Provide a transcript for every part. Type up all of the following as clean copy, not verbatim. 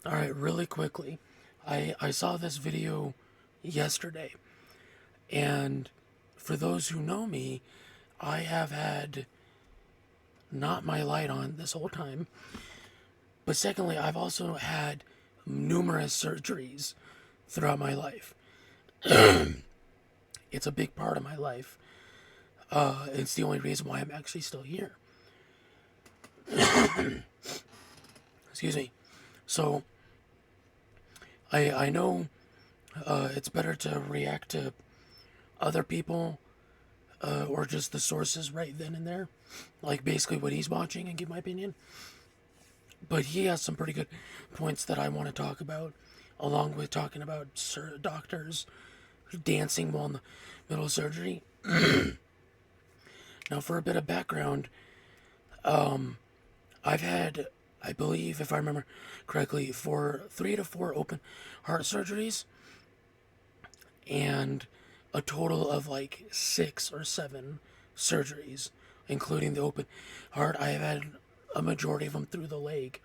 All right, really quickly. I saw this video yesterday, and for those who know me, I have had not my light on this whole time. But secondly, I've also had numerous surgeries throughout my life. It's a big part of my life. It's the only reason why I'm actually still here. Excuse me. So, I know it's better to react to other people or just the sources right then and there. Like basically what he's watching and give my opinion. But he has some pretty good points that I want to talk about, along with talking about doctors dancing while in the middle of surgery. Now, for a bit of background, I've had, I believe, if I remember correctly, 3 to 4 open heart surgeries, and a total of like 6 or 7 surgeries, including the open heart. I have had a majority of them through the leg,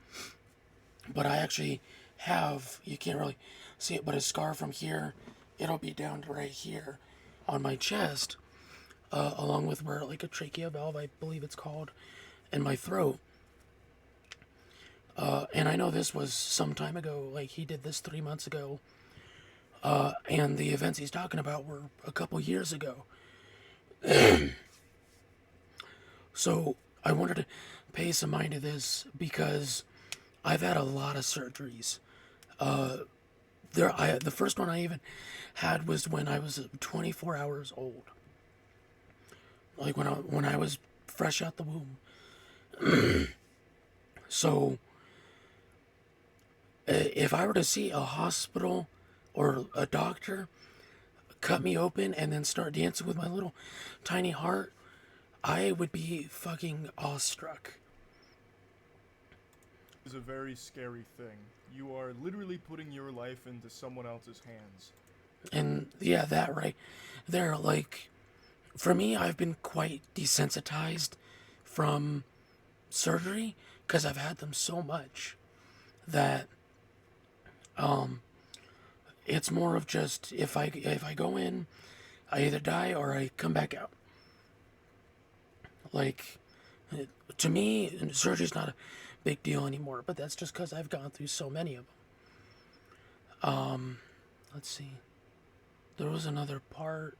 but I actually have, you can't really see it, but a scar from here, it'll be down to right here on my chest, along with where like a trachea valve, I believe it's called, in my throat. And I know this was some time ago, like he did this 3 months ago, and the events he's talking about were a couple years ago. So I wanted to pay some mind to this because I've had a lot of surgeries. The first one I even had was when I was 24 hours old, like when I was fresh out the womb. So if I were to see a hospital or a doctor cut me open and then start dancing with my little tiny heart, I would be fucking awestruck. Is a very scary thing. You are literally putting your life into someone else's hands. And yeah, that right there, like, for me, I've been quite desensitized from surgery because I've had them so much that it's more of just if I go in, I either die or I come back out. Like, to me, surgery's not a big deal anymore, but that's just because I've gone through so many of them. Let's see. There was another part.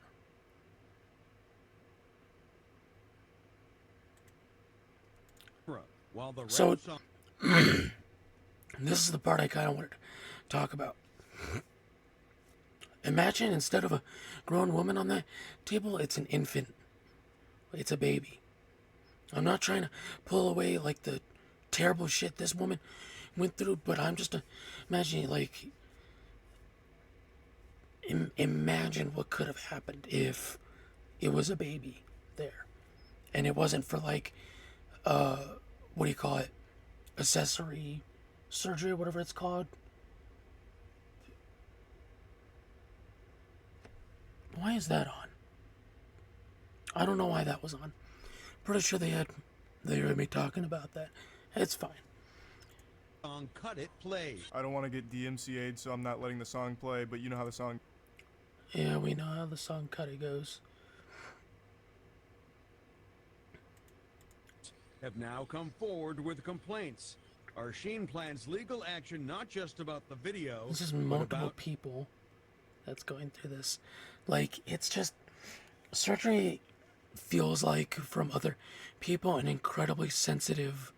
While the So, rap song this is the part I kind of wanted to talk about. Imagine instead of a grown woman on that table, it's an infant. It's a baby. I'm not trying to pull away like the terrible shit this woman went through, but I'm just imagining, like, imagine what could have happened if it was a baby there, and it wasn't for like, what do you call it, accessory surgery, whatever it's called. Why is that on? I don't know why that was on. Pretty sure they heard me talking about that. It's fine. Cut It played. I don't want to get DMCA'd, so I'm not letting the song play, but you know how the song... Yeah, we know how the song Cut It goes. Have now come forward with complaints. Arsheen plans legal action not just about the video, This is but multiple about people that's going through this. Like, it's just, surgery feels like, from other people, an incredibly sensitive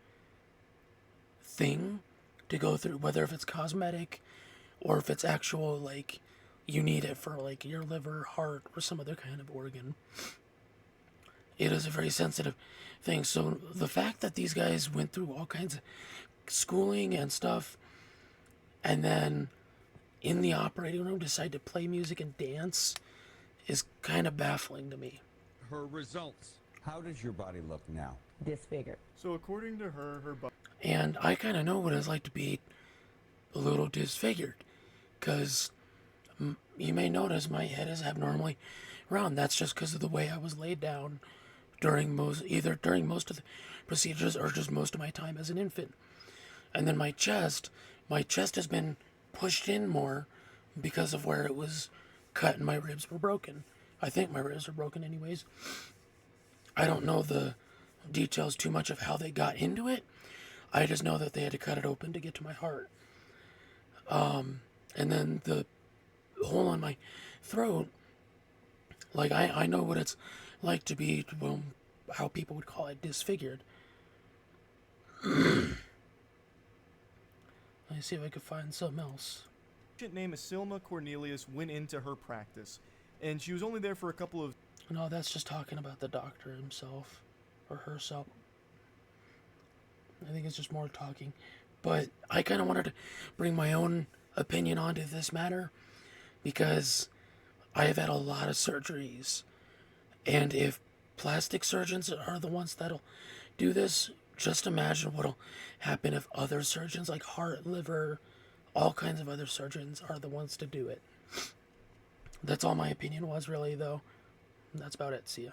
thing to go through, whether if it's cosmetic or if it's actual, like, you need it for like your liver, heart, or some other kind of organ. It is a very sensitive thing. So the fact that these guys went through all kinds of schooling and stuff, and then in the operating room decide to play music and dance, is kind of baffling to me. her results. How does your body look now? Disfigured. So according to her, her body... And I kind of know what it's like to be a little disfigured, because you may notice my head is abnormally round. That's just because of the way I was laid down during most of the procedures or just most of my time as an infant. And then my chest my chest has been pushed in more because of where it was cut and my ribs were broken. I think my ribs are broken anyways. I don't know the details too much of how they got into it. I just know that they had to cut it open to get to my heart. And then the hole in my throat, like I know what it's like to be, well, how people would call it, disfigured. Let me see if I could find something else. Patient named Isilma Cornelius went into her practice, and she was only there for a couple of. No, that's just talking about the doctor himself or herself. I think it's just more talking. But I kind of wanted to bring my own opinion onto this matter because I have had a lot of surgeries. And if plastic surgeons are the ones that'll do this, just imagine what'll happen if other surgeons like heart, liver, all kinds of other surgeons are the ones to do it. That's all my opinion was, really, though. That's about it. See ya.